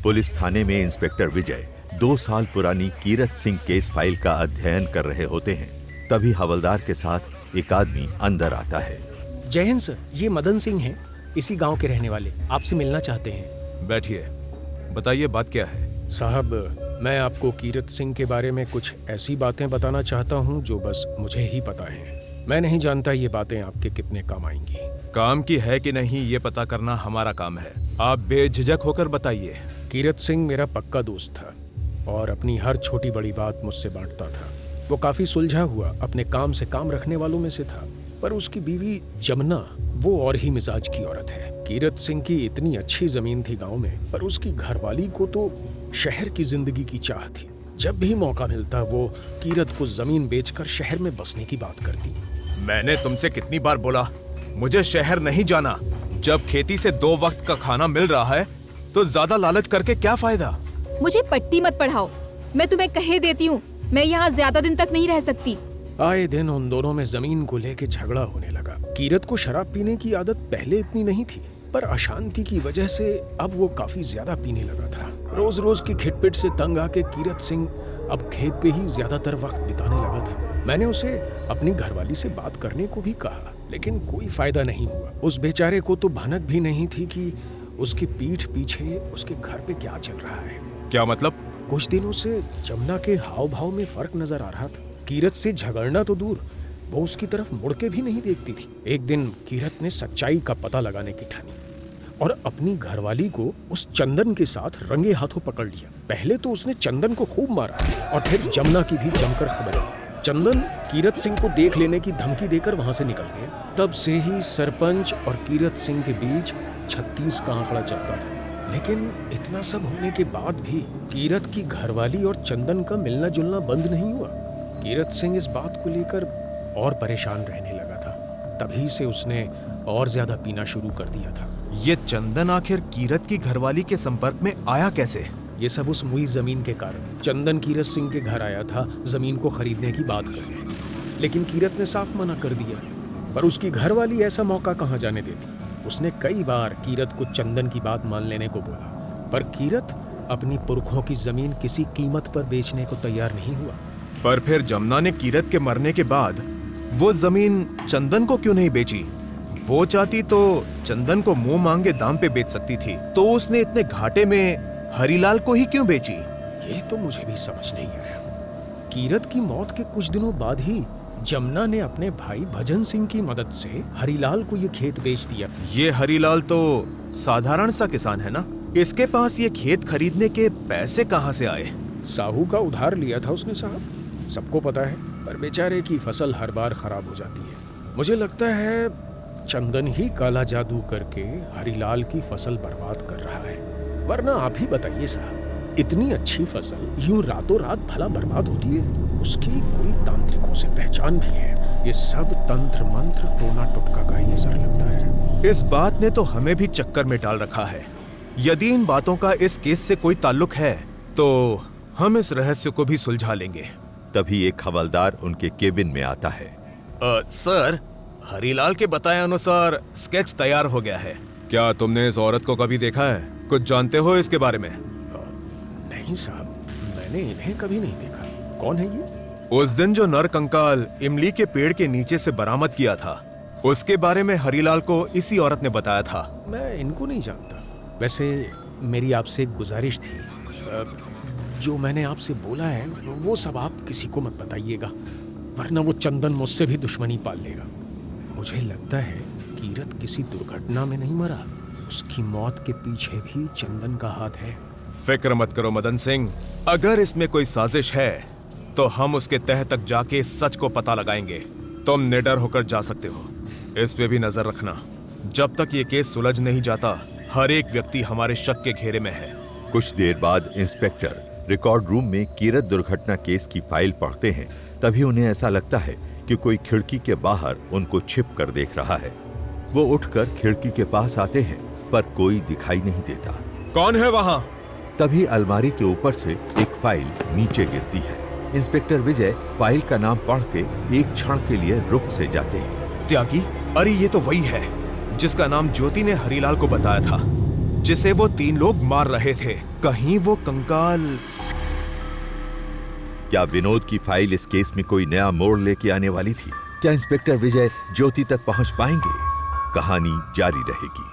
Police थाने में inspector विजय 2 साल पुरानी कीरत सिंह केस फाइल का अध्ययन कर रहे होते हैं। तभी हवलदार के साथ एक आदमी अंदर आता है। जय हिंद सर, ये मदन सिंह हैं, इसी गांव के रहने वाले, आपसे मिलना चाहते हैं। बैठिए, बताइए बात क्या है। साहब, मैं आपको कीरत सिंह के बारे में कुछ ऐसी बातें बताना चाहता हूँ जो बस मुझे ही पता है। मैं नहीं जानता ये बातें आपके कितने काम आएंगी। काम की है कि नहीं ये पता करना हमारा काम है। आप बेझिझक होकर बताइए। कीरत सिंह मेरा पक्का दोस्त था और अपनी हर छोटी बड़ी बात मुझसे बांटता था। वो काफी सुलझा हुआ, अपने काम से काम रखने वालों में से था। पर उसकी बीवी जमुना वो और ही मिजाज की औरत है। कीरत सिंह की इतनी अच्छी जमीन थी गांव में, पर उसकी घरवाली को तो शहर की जिंदगी की चाह थी। जब भी मौका मिलता वो कीरत को जमीन बेचकर शहर में बसने की बात करती। मैंने तुमसे कितनी बार बोला मुझे शहर नहीं जाना। जब खेती से 2 वक्त का खाना मिल रहा है तो ज्यादा लालच करके क्या फायदा। मुझे पट्टी मत पढ़ाओ, मैं तुम्हें कहे देती हूँ, मैं यहाँ ज्यादा दिन तक नहीं रह सकती। आए दिन उन दोनों में जमीन को लेके झगड़ा होने लगा। कीरत को शराब पीने की आदत पहले इतनी नहीं थी, पर अशांति की वजह से अब वो काफी ज्यादा पीने लगा था। रोज रोज की खिटपिट से तंग आके कीरत सिंह अब खेत पे ही ज्यादातर वक्त बिताने लगा था। मैंने उसे अपनी घरवाली से बात करने को भी कहा, लेकिन कोई फायदा नहीं हुआ। उस बेचारे को तो भनक भी नहीं थी कि उसकी पीठ पीछे उसके घर पे क्या चल रहा है। क्या मतलब? कुछ दिनों से जमुना के हाव भाव में फर्क नजर आ रहा था। कीरत से झगड़ना तो दूर, वो उसकी तरफ मुड़ के भी नहीं देखती थी। एक दिन कीरत ने सच्चाई का पता लगाने की ठानी और अपनी घरवाली को उस चंदन के साथ रंगे हाथों पकड़ लिया। पहले तो उसने चंदन को खूब मारा और फिर जमुना की भी जमकर खबर ली। चंदन कीरत सिंह को देख लेने की धमकी देकर वहां से निकल गया। तब से ही सरपंच और कीरत सिंह के बीच 36 का आंकड़ा चलता था। लेकिन इतना सब होने के बाद भी कीरत की घरवाली और चंदन का मिलना जुलना बंद नहीं हुआ। कीरत सिंह इस बात को लेकर और परेशान रहने लगा था। तभी से उसने और ज्यादा पीना शुरू कर दिया था। ये चंदन आखिर कीरत की घरवाली के संपर्क में आया कैसे? ये सब उस मुई जमीन के कारण। चंदन कीरत सिंह के घर आया था जमीन को खरीदने की बात करने, लेकिन कीरत ने साफ मना कर दिया। पर उसकी घरवाली ऐसा मौका कहाँ जाने देती। उसने कई बार कीरत को चंदन की बात मान लेने को बोला, पर कीरत अपनी पुरखों की जमीन किसी कीमत पर बेचने को तैयार नहीं हुआ। पर फिर जमुना ने कीरत के मरने के बाद वो जमीन चंदन को क्यों नहीं बेची? वो चाहती तो चंदन को मुंह मांगे दाम पे बेच सकती थी, तो उसने इतने घाटे में हरीलाल को ही क्यों बेची? ये तो मुझे भी समझ नहीं आया। कीरत की मौत के कुछ दिनों बाद ही जमुना ने अपने भाई भजन सिंह की मदद से हरीलाल को ये खेत बेच दिया। ये हरीलाल तो साधारण सा किसान है ना, इसके पास ये खेत खरीदने के पैसे कहाँ से आए? साहू का उधार लिया था उसने साहब, सबको पता है। पर बेचारे की फसल हर बार खराब हो जाती है। मुझे लगता है चंदन ही काला जादू करके हरीलाल की फसल बर्बाद कर रहा है। वरना आप ही बताइए साहब, इतनी अच्छी फसल यूं रातों रात भला बर्बाद होती है? उसकी कोई तांत्रिकों से पहचान भी है। ये सब तंत्र मंत्र टोना टुटका का ही असर लगता है। इस बात ने तो हमें भी चक्कर में डाल रखा है। यदि इन बातों का इस केस से कोई ताल्लुक है तो हम इस रहस्य को भी सुलझा लेंगे। तभी एक हवलदार उनके केबिन में आता है। सर, हरीलाल के बताए अनुसार स्केच तैयार हो गया है। क्या तुमने इस औरत को कभी देखा है? कुछ जानते हो इसके बारे में? नहीं साहब, मैंने इन्हें कभी नहीं देखा। कौन है ये? उस दिन जो नर कंकाल इमली के पेड़ के नीचे से बरामद किया था, उसके बारे में हरीलाल को इसी औरत ने बताया था। मैं इनको नहीं जानता। वैसे मेरी आपसे एक गुजारिश थी, जो मैंने आपसे बोला है वो सब आप किसी को मत बताइएगा, वरना वो चंदन मुझसे भी दुश्मनी पाल लेगा। मुझे लगता है कीरत किसी दुर्घटना में नहीं मरा, उसकी मौत के पीछे भी चंदन का हाथ है। फिक्र मत करो मदन सिंह, अगर इसमें कोई साजिश है तो हम उसके तह तक जाके सच को पता लगाएंगे। तुम निडर होकर जा सकते हो, इस पे भी नजर रखना। जब तक ये केस सुलझ नहीं जाता, हर एक व्यक्ति हमारे शक के घेरे में है। कुछ देर बाद इंस्पेक्टर रिकॉर्ड रूम में कीरत दुर्घटना केस की फाइल पढ़ते हैं। तभी उन्हें ऐसा लगता है कि कोई खिड़की के बाहर उनको छिप कर देख रहा है। वो उठकर खिड़की के पास आते हैं, पर कोई दिखाई नहीं देता। कौन है वहां? तभी अलमारी के ऊपर से एक फाइल नीचे गिरती है। इंस्पेक्टर विजय फाइल का नाम पढ़ के एक क्षण के लिए रुक से जाते हैं। त्यागी? अरे ये तो वही है जिसका नाम ज्योति ने हरीलाल को बताया था। जिसे वो 3 लोग मार रहे थे। कहीं वो कंकाल। क्या विनोद की फाइल इस केस में कोई नया मोड़ लेके आने वाली थी? क्या इंस्पेक्टर विजय ज्योति तक पहुंच पाएंगे? कहानी जारी रहेगी।